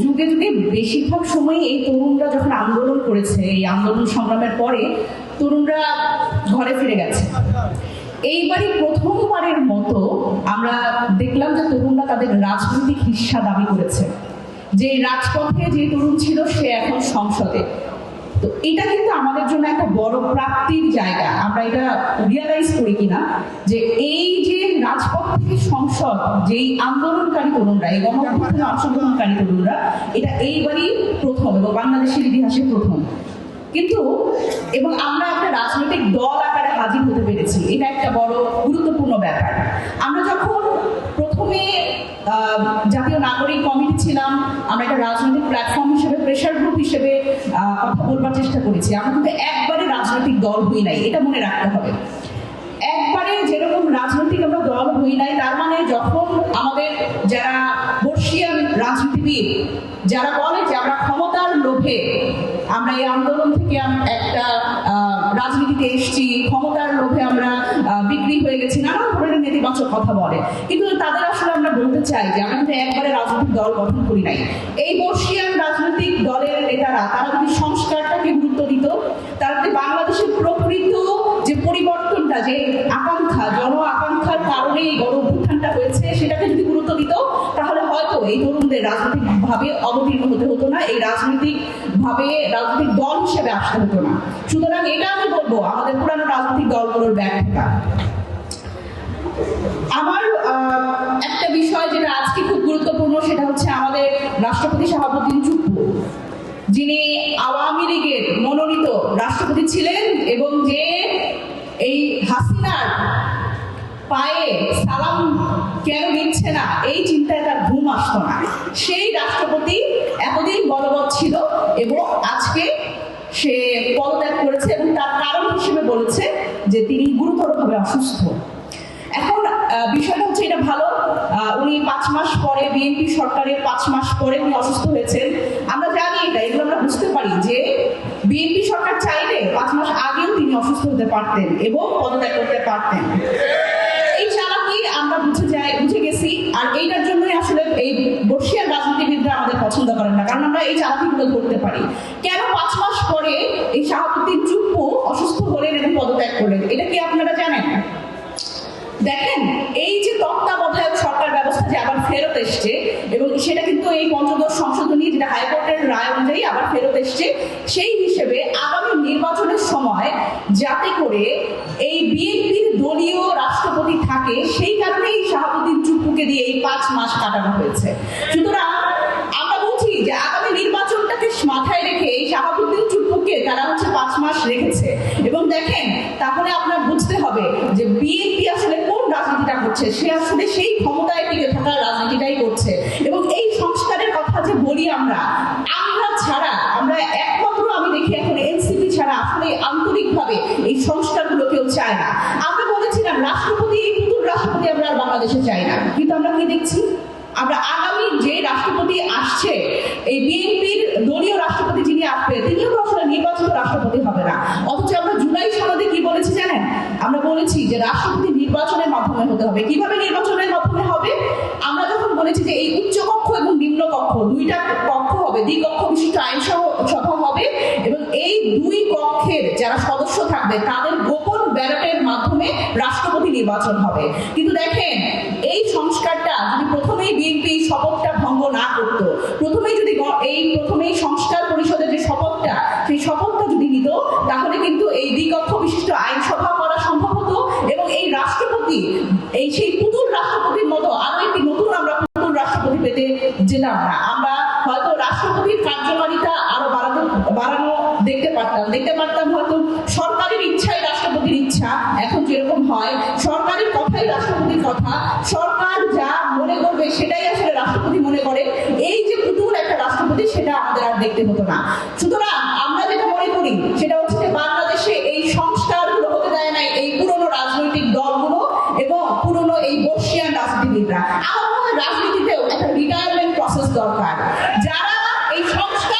যুগে যুগে বেশিরভাগ সময় এই তরুণরা যখন আন্দোলন করেছে, এই আন্দোলন সংগ্রামের পরে তরুণরা ঘরে ফিরে গেছে। এইবারই প্রথমবারের মতো আমরা দেখলাম যে তরুণরা তাদের রাজনৈতিক হিস্সা দাবি করেছে, যে রাজপথে যে তরুণ ছিল সে এখন সংসদে। তো এটা কিন্তু আমাদের জন্য একটা বড় প্রাপ্তির জায়গা। আমরা এটা রিয়ালাইজ করি কিনা যে এই যে রাজপথ থেকে সংসদ, যেই আন্দোলনকারী তরুণরা, এই গণঅভ্যুত্থানে অংশগ্রহণকারী তরুণরা, এটা এইবারই প্রথম এবং বাংলাদেশের ইতিহাসে প্রথম। কিন্তু এবং আমরা একটা রাজনৈতিক দল আকারে হাজির হতে পেরেছি, এটা একটা বড় গুরুত্বপূর্ণ ব্যাপার। আমরা যখন প্রথমে জাতীয় নাগরিক কমিটি ছিলাম, আমরা একটা রাজনৈতিক প্ল্যাটফর্ম হিসেবে, প্রেশার গ্রুপ হিসেবে কথা বলবার চেষ্টা করেছি। আমরা কিন্তু একবারে রাজনৈতিক দল হই নাই, এটা মনে রাখতে হবে। একবারে যেরকম রাজনৈতিক আমরা দল হই নাই, তার মানে যখন আমাদের যারা বর্ষিয়ান রাজনীতিবিদ যারা বলে যে আমরা ক্ষমতার লোভে আমরা এই আন্দোলন থেকে একটা রাজনীতিতে এসেছি, ক্ষমতার লোভে আমরা বিক্রি হয়ে গেছি, নানা ধরনের নেতিবাচক কথা বলে, কিন্তু তাদের আসলে আমরা বলতে চাই যে আমরা কিন্তু একবারে রাজনৈতিক দল গঠন করি নাই। এই বর্ষিয়ান রাজনৈতিক দলের নেতারা তারা যদি সংস্কারটাকে গুরুত্ব দিত, তারা যদি বাংলাদেশের প্রকৃত যে পরিবর্তনটা, যে আকাঙ্ক্ষা, জন আকাঙ্ক্ষার কারণে এই গণ অভ্যুত্থানটা হয়েছে, সেটাকে যদি গুরুত্ব দিত, তাহলে হয়তো এই তরুণদের রাজনৈতিক ভাবে অবতীর্ণ হতে হতো না, এই রাজনৈতিক দল হিসেবে আসতে হতো না। সুতরাং এটা আমি বলবো আমাদের পুরানো রাজনৈতিক দলগুলোর ব্যর্থতা। আমার একটা বিষয় যেটা আজকে খুব গুরুত্বপূর্ণ, সেটা হচ্ছে আমাদের রাষ্ট্রপতি শাহাবুদ্দিন চুপ্পু, যিনি আওয়ামী লীগের মনোনীত রাষ্ট্রপতি ছিলেন এবং যে এই হাসিনার পায়ে সালাম কেন দিচ্ছে না এই চিন্তায় তার ঘুম আসতো না। সেই রাষ্ট্রপতি এতদিন বলবৎ ছিল এবং আজকে সে পদত্যাগ করেছে এবং তার কারণ হিসেবে বলেছে যে তিনি গুরুতরভাবে অসুস্থ। এখন বিষয়টা হচ্ছে এটা ভালো, উনি 5 মাস পরে, বিএনপি সরকারের 5 মাস পরে উনি অসুস্থ হয়েছেন। আমরা জানি এটা, এগুলো আমরা বুঝতে পারি যে বিএনপি সরকার চাইলে 5 মাস আগেও তিনি অসুস্থ হতে পারতেন এবং পদত্যাগ করতে পারতেন। এই চালাকি আমরা বুঝে গেছি, আর এইটার জন্যই আসলে এই বর্ষিয়ান রাজনীতিবিদরা আমাদের পছন্দ করেন না, কারণ আমরা এই চালাকিগুলো করতে পারি। কেন 5 মাস পরে এই শাহাবুদ্দিন চুপ্পু অসুস্থ হলেন এবং পদত্যাগ করলেন, এটা কি আপনারা জানেন? দেখেন, এই যে তত্ত্বাবধায়ক সরকার ব্যবস্থা যে আবার ফেরত এসছে, এবং সেটা কিন্তু এই পঞ্চদশ সংশোধনী, যেটা হাইকোর্টের রায় অনুযায়ী আবার ফেরত এসছে, সেই হিসেবে আগামী নির্বাচনের সময় যাতে করে এই বিএনপির দলীয় রাষ্ট্রপতি থাকে, সেই কারণেই শাহাবুদ্দিন চুপ্পুকে দিয়ে এই 5 মাস কাটানো হয়েছে। সুতরাং আমরা বলছি যে আগামী নির্বাচনটাকে মাথায় রেখে এই শাহাবুদ্দিন চুপ্পুকে তারা 5 মাস রেখেছে। এবং দেখেন, তাহলে আপনার বুঝতে হবে যে বিএনপি আসলে কোন রাজনীতিটা করছে, সে আসলে সেই ক্ষমতায় টিকে থাকার রাজনীতিটাই করছে। এবং এই সংস্কারের কথা যে বলি আমরা ছাড়া, আমরা একমাত্র আমি দেখি এখন এনসিপি ছাড়া আসলে আন্তরিকভাবে এই সংস্কারগুলো কেউ চায় না। আমরা বলেছিলাম রাষ্ট্রপতি, এই নতুন রাষ্ট্রপতি আমরা আর বাংলাদেশে চাই না, কিন্তু আমরা কি দেখছি? আমরা আগামী যে রাষ্ট্রপতি আসছে, এই বিএনপির দলীয় রাষ্ট্রপতি যিনি আসবে, তিনিও তো আসলে নির্বাচিত রাষ্ট্রপতি হবে না। অথচ আমরা জুলাই সনদে কি বলেছি জানেন? আমরা বলেছি যে রাষ্ট্রপতি নির্বাচনের মাধ্যমে হতে হবে। কিভাবে নির্বাচনের মাধ্যমে হবে? আমরা যখন বলেছি যে এই উচ্চ কক্ষ এবং নিম্ন কক্ষ, 2টা কক্ষ হবে, দ্বিকক্ষ বিশিষ্ট আইনসভা হবে, এবং এই 2 কক্ষের যারা সদস্য থাকবে তাদের গোপন ব্যালটের মাধ্যমে রাষ্ট্রপতি নির্বাচন হবে। কিন্তু দেখেন, এই সংস্কারটা যদি প্রথমেই বিএনপি শপথটা ভঙ্গ না করতো, প্রথমেই সংস্কার পরিষদের যে শপথটা, সেই শপথটা যদি নিত, তাহলে কিন্তু এই দ্বিকক্ষ বিশিষ্ট আইনসভা করা সম্ভব হতো এবং এই রাষ্ট্রপতি, এই সেই পুতুল রাষ্ট্রপতির মতো আরো একটি নতুন আমরা পুতুল রাষ্ট্রপতি পেতে যেতাম না। আমরা হয়তো রাষ্ট্রপতির কার্যকারিতা আরো বাড়ানো দেখতে পারতাম হয়তো সরকারের ইচ্ছাই রাষ্ট্রপতির ইচ্ছা। এখন যেরকম হয়, সরকারের কথাই রাষ্ট্রপতির কথা, সরকার যা মনে করবে সেটাই আসলে রাষ্ট্রপতি মনে করে। এই যে পুতুল একটা রাষ্ট্রপতি, সেটা আমাদের আর দেখতে হতো না। সুতরাং আমরা যেটা মনে করি সেটা হচ্ছে যে বাংলাদেশে এই সংস্কারগুলো হতে দেয় না এই পুরনো রাজনৈতিক দলগুলো এবং পুরনো এই বর্ষিয়ান রাজনীতিবিদরা। আমার মনে হয় রাজনীতিতেও একটা রিটায়ারমেন্ট প্রসেস দরকার। যারা এই সংস্কার